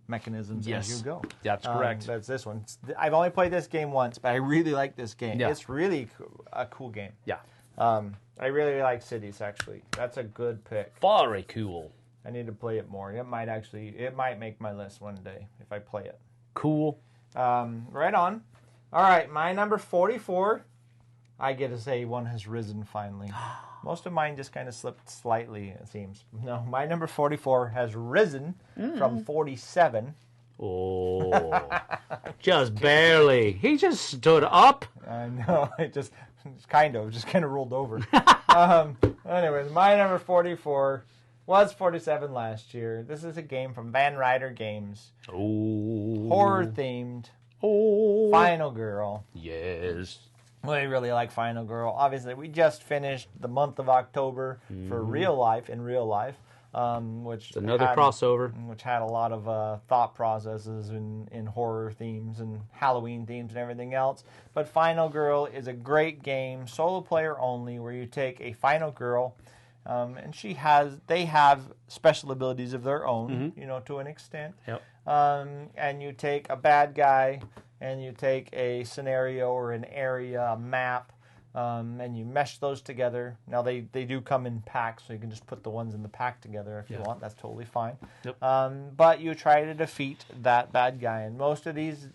[SPEAKER 2] mechanisms as you go.
[SPEAKER 1] That's correct.
[SPEAKER 2] That's this one. I've only played this game once, but I really like this game.
[SPEAKER 1] Yeah.
[SPEAKER 2] It's really a cool game.
[SPEAKER 1] Yeah.
[SPEAKER 2] I really like Cities, actually. That's a good pick.
[SPEAKER 1] Very cool.
[SPEAKER 2] I need to play it more. It might make my list one day if I play it.
[SPEAKER 1] Cool.
[SPEAKER 2] Right on. All right, my number 44, I get to say one has risen finally. Most of mine just kind of slipped slightly, it seems. No, my number 44 has risen from 47.
[SPEAKER 1] Oh, just barely. He just stood up.
[SPEAKER 2] I know, it just kind of rolled over. Anyways, my number 44 was 47 last year. This is a game from Van Ryder Games.
[SPEAKER 1] Oh.
[SPEAKER 2] Horror themed.
[SPEAKER 1] Oh.
[SPEAKER 2] Final Girl.
[SPEAKER 1] Yes.
[SPEAKER 2] I really like Final Girl. Obviously, we just finished the month of October for in real life, which
[SPEAKER 1] it's another crossover,
[SPEAKER 2] which had a lot of thought processes in horror themes and Halloween themes and everything else. But Final Girl is a great game, solo player only, where you take a Final Girl, and they have special abilities of their own, to an extent.
[SPEAKER 1] Yep.
[SPEAKER 2] And you take a bad guy, and you take a scenario or an area, a map, and you mesh those together. Now, they do come in packs, so you can just put the ones in the pack together if you want. That's totally fine.
[SPEAKER 1] Yep.
[SPEAKER 2] But you try to defeat that bad guy. And most of these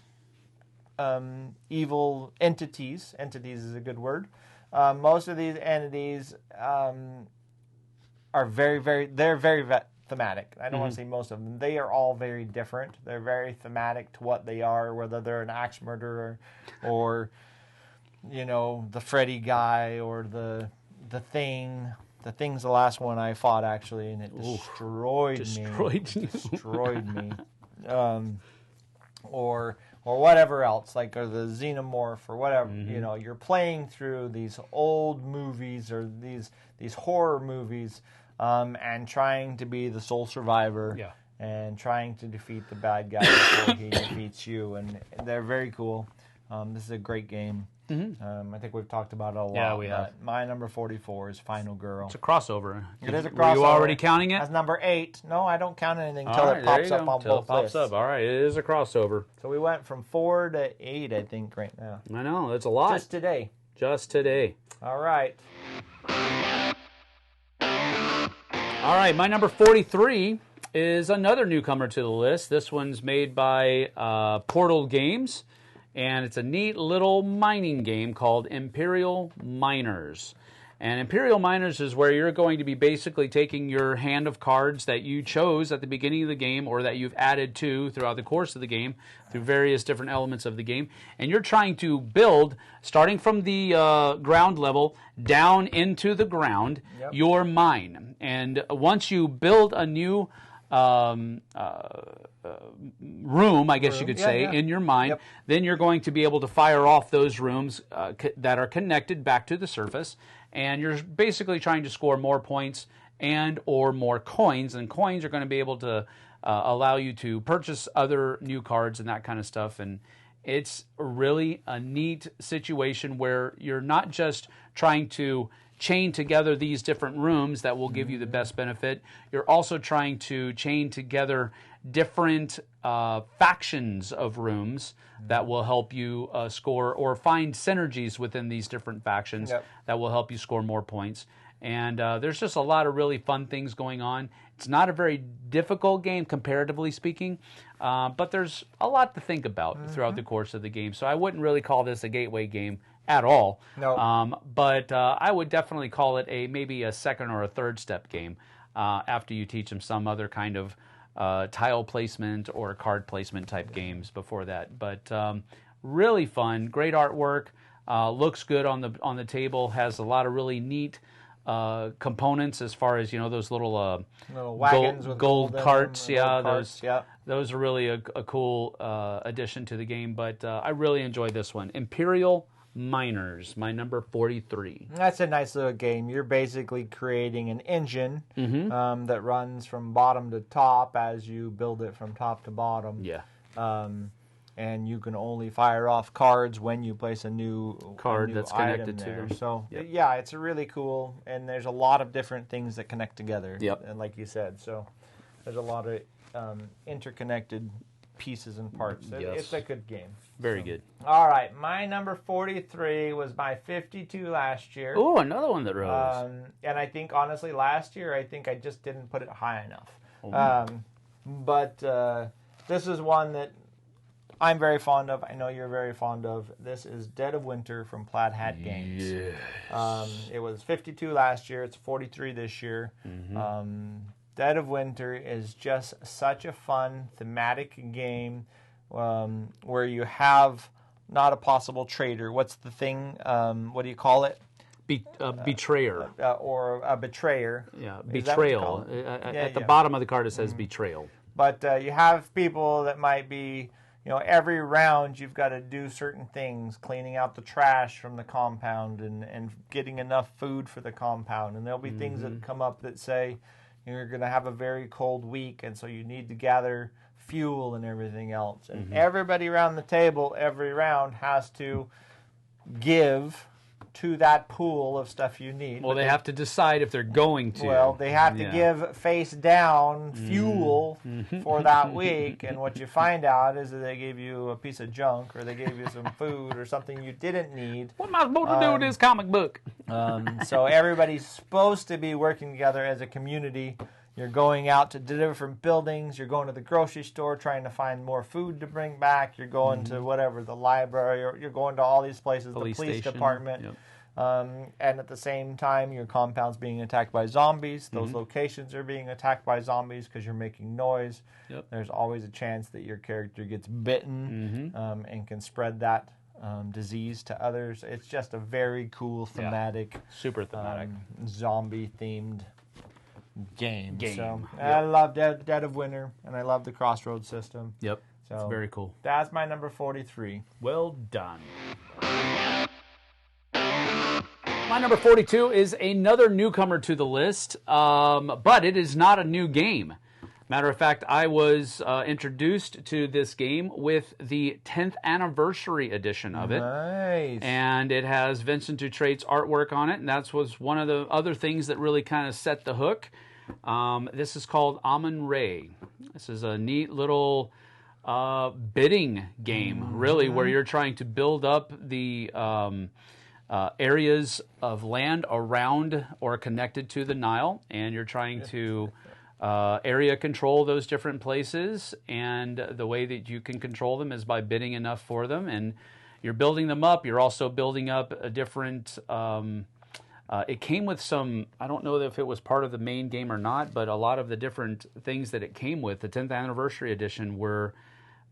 [SPEAKER 2] evil entities is a good word, most of these entities are very thematic. I don't want to say most of them. They are all very different. They're very thematic to what they are, whether they're an axe murderer or the Freddy guy or the Thing. The Thing's the last one I fought, actually, and it destroyed me. Or whatever else, like or the Xenomorph or whatever. You're playing through these old movies or these horror movies, and trying to be the sole survivor, and trying to defeat the bad guy before he defeats you. And they're very cool. This is a great game. I think we've talked about it a lot.
[SPEAKER 1] Yeah, we have.
[SPEAKER 2] My number 44 is Final Girl.
[SPEAKER 1] It's a crossover.
[SPEAKER 2] It is a crossover.
[SPEAKER 1] Were you already counting it?
[SPEAKER 2] That's number 8. No, I don't count anything until it pops up on both lists.
[SPEAKER 1] All right, it is a crossover.
[SPEAKER 2] So we went from 4 to 8, I think, right now.
[SPEAKER 1] I know, that's a lot.
[SPEAKER 2] Just today.
[SPEAKER 1] All
[SPEAKER 2] right.
[SPEAKER 1] All right, my number 43 is another newcomer to the list. This one's made by Portal Games, and it's a neat little mining game called Imperial Miners. And Imperial Miners is where you're going to be basically taking your hand of cards that you chose at the beginning of the game or that you've added to throughout the course of the game through various different elements of the game. And you're trying to build, starting from the ground level down into the ground, your mine. And once you build a new room, I guess you could say, in your mine, then you're going to be able to fire off those rooms that are connected back to the surface. And you're basically trying to score more points and or more coins. And coins are going to be able to allow you to purchase other new cards and that kind of stuff. And it's really a neat situation where you're not just trying to chain together these different rooms that will give you the best benefit. You're also trying to chain together different factions of rooms that will help you score or find synergies within these different factions that will help you score more points. And there's just a lot of really fun things going on. It's not a very difficult game, comparatively speaking. But there's a lot to think about throughout the course of the game. So I wouldn't really call this a gateway game at all.
[SPEAKER 2] No.
[SPEAKER 1] But I would definitely call it maybe a second or a third step game after you teach them some other kind of tile placement or card placement type games before that. But really fun, great artwork, looks good on the table, has a lot of really neat components as far as those little
[SPEAKER 2] wagons with
[SPEAKER 1] gold carts.
[SPEAKER 2] gold carts,
[SPEAKER 1] those are really a cool addition to the game. But I really enjoyed this one. Imperial Miners, my number 43.
[SPEAKER 2] That's a nice little game. You're basically creating an engine that runs from bottom to top as you build it from top to bottom.
[SPEAKER 1] Yeah.
[SPEAKER 2] And you can only fire off cards when you place a new
[SPEAKER 1] card that's connected to them.
[SPEAKER 2] So yeah, it's really cool, and there's a lot of different things that connect together.
[SPEAKER 1] Yep.
[SPEAKER 2] And like you said, so there's a lot of interconnected pieces and parts.
[SPEAKER 1] Yes.
[SPEAKER 2] It's a good game.
[SPEAKER 1] Very good.
[SPEAKER 2] All right, my number 43 was my 52 last year.
[SPEAKER 1] Oh, another one that rose.
[SPEAKER 2] And I think, honestly, last year, I think I just didn't put it high enough. But this is one that I'm very fond of. I know you're very fond of. This is Dead of Winter from Plaid Hat Games.
[SPEAKER 1] Yes.
[SPEAKER 2] It was 52 last year. It's 43 this year. Dead of Winter is just such a fun thematic game where you have not a possible traitor. What's the thing? What do you call it?
[SPEAKER 1] Betrayer.
[SPEAKER 2] Or a betrayer.
[SPEAKER 1] Yeah,
[SPEAKER 2] Is that what you
[SPEAKER 1] betrayal.
[SPEAKER 2] call it?
[SPEAKER 1] At the bottom of the card it says betrayal.
[SPEAKER 2] But you have people that might be, every round you've got to do certain things, cleaning out the trash from the compound and getting enough food for the compound. And there'll be things that come up that say, you're going to have a very cold week, and so you need to gather fuel and everything else. And everybody around the table, every round, has to give to that pool of stuff you need.
[SPEAKER 1] Well, they have to decide if they're going to.
[SPEAKER 2] Well, they have to give face down fuel for that week, and what you find out is that they gave you a piece of junk, or they gave you some food, or something you didn't need.
[SPEAKER 1] What am I supposed to do with this comic book?
[SPEAKER 2] So everybody's supposed to be working together as a community. You're going out to deliver from buildings. You're going to the grocery store trying to find more food to bring back. You're going to whatever, the library, or you're going to all these places, the police department.
[SPEAKER 1] Yep.
[SPEAKER 2] And at the same time, your compound's being attacked by zombies. Those locations are being attacked by zombies because you're making noise.
[SPEAKER 1] Yep.
[SPEAKER 2] There's always a chance that your character gets bitten and can spread that disease to others. It's just a very cool thematic,
[SPEAKER 1] super thematic,
[SPEAKER 2] zombie-themed game. So
[SPEAKER 1] Yep.
[SPEAKER 2] I love Dead of Winter, and I love the Crossroads system.
[SPEAKER 1] Yep.
[SPEAKER 2] So
[SPEAKER 1] It's very cool.
[SPEAKER 2] That's my number 43.
[SPEAKER 1] Well done. My number 42 is another newcomer to the list, but it is not a new game. Matter of fact, I was introduced to this game with the 10th anniversary edition of it.
[SPEAKER 2] Nice.
[SPEAKER 1] And it has Vincent Dutrait's artwork on it, and that was one of the other things that really kind of set the hook. This is called Amun-Re. This is a neat little bidding game, really, where you're trying to build up the areas of land around or connected to the Nile, and you're trying to area control those different places, and the way that you can control them is by bidding enough for them, and you're building them up. You're also building up a different it came with some, I don't know if it was part of the main game or not, but a lot of the different things that it came with, the 10th anniversary edition, were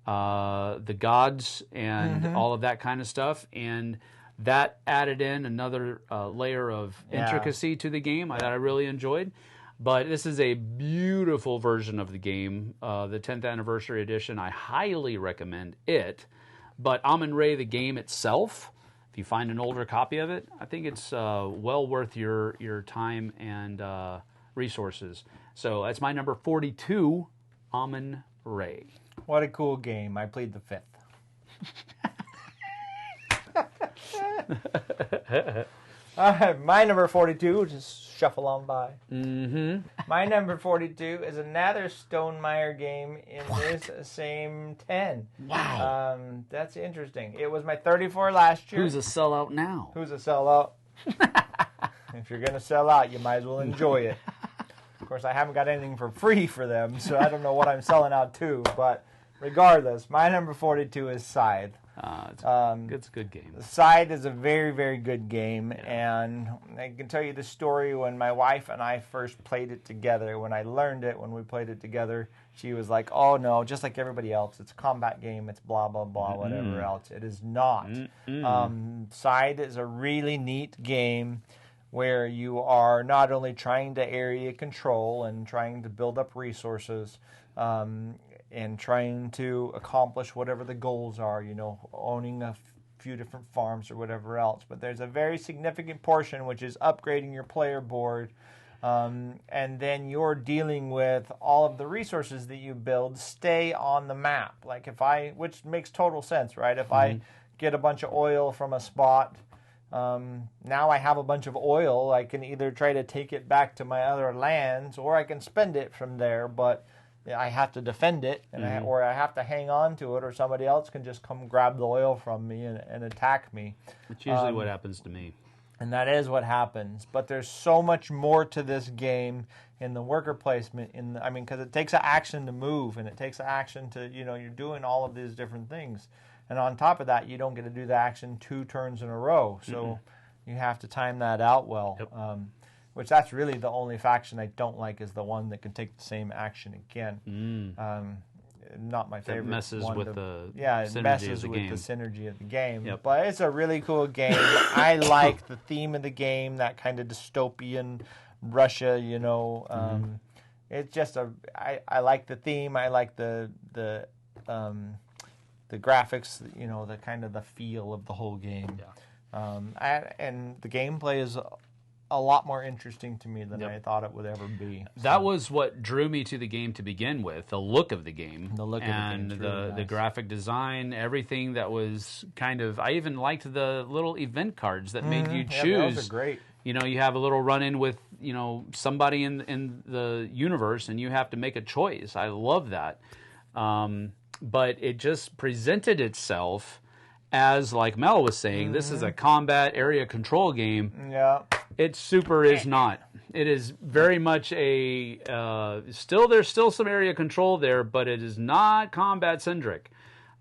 [SPEAKER 1] the gods and all of that kind of stuff, and that added in another layer of intricacy to the game that I really enjoyed. But this is a beautiful version of the game, the 10th anniversary edition. I highly recommend it. But Amun-Re, the game itself, if you find an older copy of it, I think it's well worth your time and resources. So that's my number 42, Amun-Re.
[SPEAKER 2] What a cool game. I played the 5th. My number 42, just shuffle on by. My number 42 is another Stonemaier game in this same 10.
[SPEAKER 1] Wow.
[SPEAKER 2] That's interesting. It was my 34 last year.
[SPEAKER 1] Who's a sellout now?
[SPEAKER 2] Who's a sellout? If you're going to sell out, you might as well enjoy it. Of course, I haven't got anything for free for them, so I don't know what I'm selling out to, but Regardless, my number 42 is Scythe.
[SPEAKER 1] It's a good game.
[SPEAKER 2] Scythe is a very, very good game, and I can tell you the story when my wife and I first played it together. When I learned it, when we played it together, she was like, "Oh no, just like everybody else, it's a combat game. It's blah blah blah, whatever else." It is not. Scythe is a really neat game where you are not only trying to area control and trying to build up resources. And trying to accomplish whatever the goals are, owning a few different farms or whatever else. But there's a very significant portion which is upgrading your player board, and then you're dealing with all of the resources that you build stay on the map. Like which makes total sense, right? If I get a bunch of oil from a spot, now I have a bunch of oil. I can either try to take it back to my other lands, or I can spend it from there, but I have to defend it, or I have to hang on to it, or somebody else can just come grab the oil from me and attack me.
[SPEAKER 1] Which is usually what happens to me.
[SPEAKER 2] And that is what happens. But there's so much more to this game in the worker placement. Because it takes an action to move, and it takes an action to, you're doing all of these different things. And on top of that, you don't get to do the action 2 turns in a row. So you have to time that out well. Yep. Which that's really the only faction I don't like, is the one that can take the same action again. Not my favorite.
[SPEAKER 1] It messes
[SPEAKER 2] one
[SPEAKER 1] with the
[SPEAKER 2] it messes with the synergy of the game.
[SPEAKER 1] Yep.
[SPEAKER 2] But it's a really cool game. I like the theme of the game, that kind of dystopian Russia. It's just I like the theme. I like the graphics. The kind of the feel of the whole game. Yeah. And the gameplay is a lot more interesting to me than I thought it would ever be.
[SPEAKER 1] That was what drew me to the game to begin with, the look of the game.
[SPEAKER 2] The look
[SPEAKER 1] and
[SPEAKER 2] of the game. Really
[SPEAKER 1] the graphic design, everything that was kind of... I even liked the little event cards that made you choose.
[SPEAKER 2] Yeah, those are great.
[SPEAKER 1] You have a little run-in with, somebody in the universe, and you have to make a choice. I love that. But it just presented itself as, like Mel was saying, this is a combat area control game.
[SPEAKER 2] Yeah.
[SPEAKER 1] It super is not. It is very much a there's still some area control there, but it is not combat centric.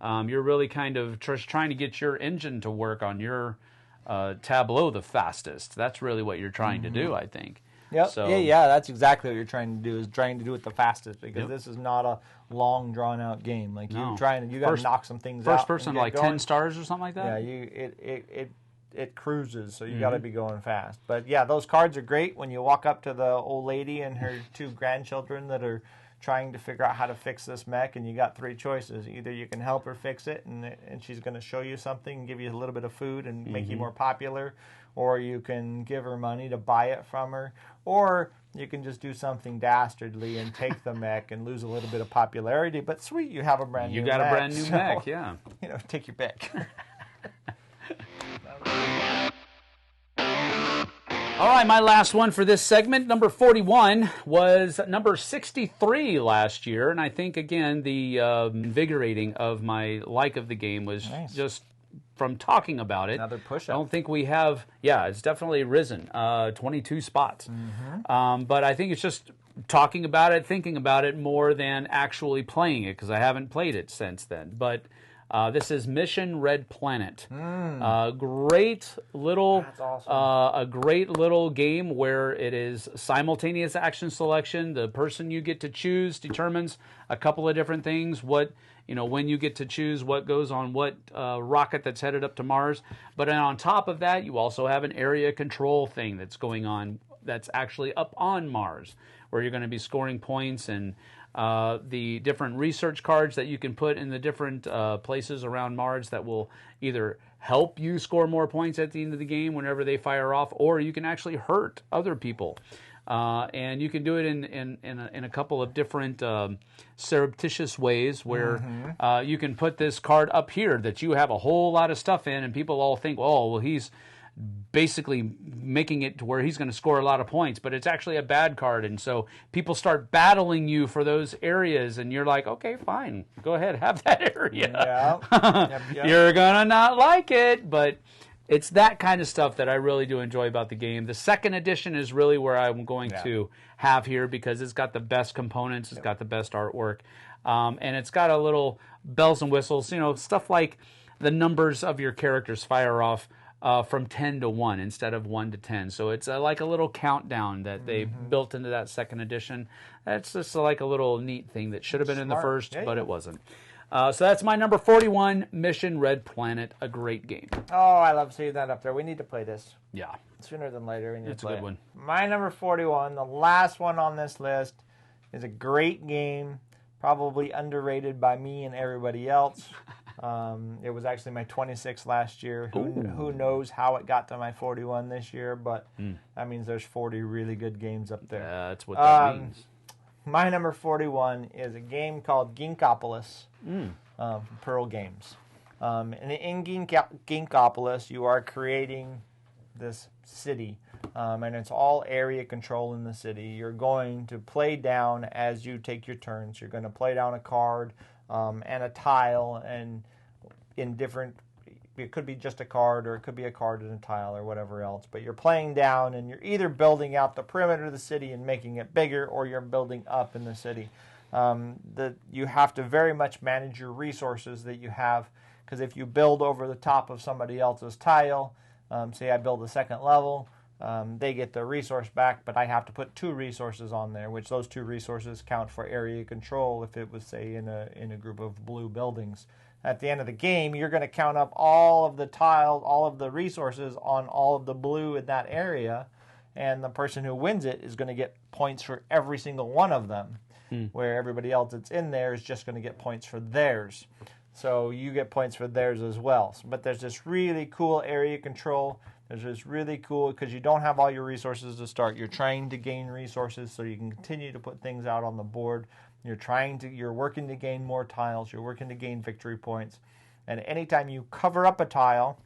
[SPEAKER 1] You're really kind of just trying to get your engine to work on your tableau the fastest. That's really what you're trying to do, I think.
[SPEAKER 2] Yep.
[SPEAKER 1] So,
[SPEAKER 2] yeah, that's exactly what you're trying to do, is trying to do it the fastest, because this is not a long, drawn-out game. Like, you got to knock some things out.
[SPEAKER 1] First person, like going. 10 stars or something like that?
[SPEAKER 2] Yeah, it cruises, so you got to be going fast. But, yeah, those cards are great when you walk up to the old lady and her 2 grandchildren that are trying to figure out how to fix this mech, and you got 3 choices. Either you can help her fix it, and she's going to show you something, give you a little bit of food, and make you more popular, or you can give her money to buy it from her, or you can just do something dastardly and take the mech and lose a little bit of popularity. But sweet, you have a brand new mech.
[SPEAKER 1] You got a brand new mech, yeah.
[SPEAKER 2] Take your pick.
[SPEAKER 1] All right, my last one for this segment, number 41, was number 63 last year. And I think, again, the invigorating of my like of the game was just from talking about it.
[SPEAKER 2] Another push-up.
[SPEAKER 1] I don't think we have, it's definitely risen, 22 spots. But I think it's just talking about it, thinking about it more than actually playing it, because I haven't played it since then. But this is Mission Red Planet. Great little,
[SPEAKER 2] that's awesome.
[SPEAKER 1] A great little game where it is simultaneous action selection. The person you get to choose determines a couple of different things. When you get to choose what goes on what rocket that's headed up to Mars. But then on top of that, you also have an area control thing that's going on that's actually up on Mars, where you're going to be scoring points, and the different research cards that you can put in the different places around Mars that will either help you score more points at the end of the game whenever they fire off, or you can actually hurt other people. And you can do it in a couple of different surreptitious ways, where you can put this card up here that you have a whole lot of stuff in, and people all think, oh, well, he's basically making it to where he's going to score a lot of points, but it's actually a bad card. And so people start battling you for those areas, and you're like, okay, fine, go ahead, have that area.
[SPEAKER 2] Yeah. Yep.
[SPEAKER 1] You're going to not like it, but it's that kind of stuff that I really do enjoy about the game. The second edition is really where I'm going to have here because it's got the best components, it's got the best artwork, and it's got a little bells and whistles, stuff like the numbers of your characters fire off from 10 to 1 instead of 1 to 10. So it's like a little countdown that they built into that second edition. That's just like a little neat thing that should have been in the first, but it wasn't. So that's my number 41, Mission Red Planet, a great game.
[SPEAKER 2] Oh, I love seeing that up there. We need to play this.
[SPEAKER 1] Yeah.
[SPEAKER 2] Sooner than later. We need
[SPEAKER 1] It's
[SPEAKER 2] to play
[SPEAKER 1] a good one.
[SPEAKER 2] My number 41, the last one on this list, is a great game, probably underrated by me and everybody else. It was actually my 26 last year. Who knows how it got to my 41 this year, but that means there's 40 really good games up there.
[SPEAKER 1] That's what that means.
[SPEAKER 2] My number 41 is a game called Geekopolis from Pearl Games. And in Geekopolis, you are creating this city, and it's all area control in the city. You're going to play down as you take your turns. You're going to play down a card and a tile, and in different, it could be just a card, or it could be a card and a tile, or whatever else. But you're playing down, and you're either building out the perimeter of the city and making it bigger, or you're building up in the city. You have to very much manage your resources that you have, because if you build over the top of somebody else's tile, say I build a second level, they get their resource back, but I have to put 2 resources on there, which those 2 resources count for area control if it was, say, in a group of blue buildings. At the end of the game, you're going to count up all of the tiles, all of the resources on all of the blue in that area, and the person who wins it is going to get points for every single one of them, where everybody else that's in there is just going to get points for theirs. So you get points for theirs as well. But there's this really cool area control. There's this really cool, because you don't have all your resources to start. You're trying to gain resources so you can continue to put things out on the board. You're working to gain more tiles. You're working to gain victory points. And anytime you cover up a tile,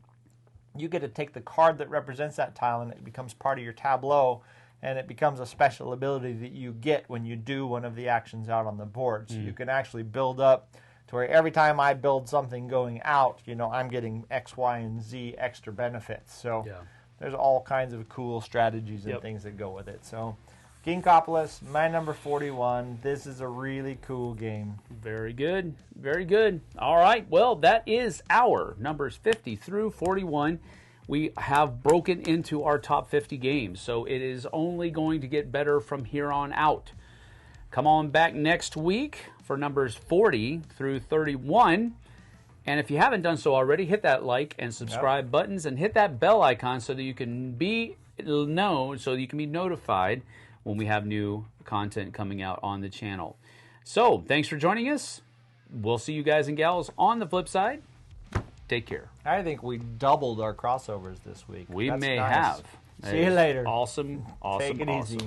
[SPEAKER 2] you get to take the card that represents that tile, and it becomes part of your tableau, and it becomes a special ability that you get when you do one of the actions out on the board. So you can actually build up to where every time I build something going out, I'm getting X, Y, and Z extra benefits. So there's all kinds of cool strategies and things that go with it. So Geekopolis, my number 41. This is a really cool game.
[SPEAKER 1] Very good. Very good. All right. Well, that is our numbers 50 through 41. We have broken into our top 50 games, so it is only going to get better from here on out. Come on back next week for numbers 40 through 31. And if you haven't done so already, hit that like and subscribe buttons and hit that bell icon so that you can be notified when we have new content coming out on the channel. So, thanks for joining us. We'll see you guys and gals on the flip side. Take care.
[SPEAKER 2] I think we doubled our crossovers this week.
[SPEAKER 1] We
[SPEAKER 2] That's
[SPEAKER 1] may
[SPEAKER 2] nice.
[SPEAKER 1] have.
[SPEAKER 2] See you later.
[SPEAKER 1] Awesome.
[SPEAKER 2] Take it easy.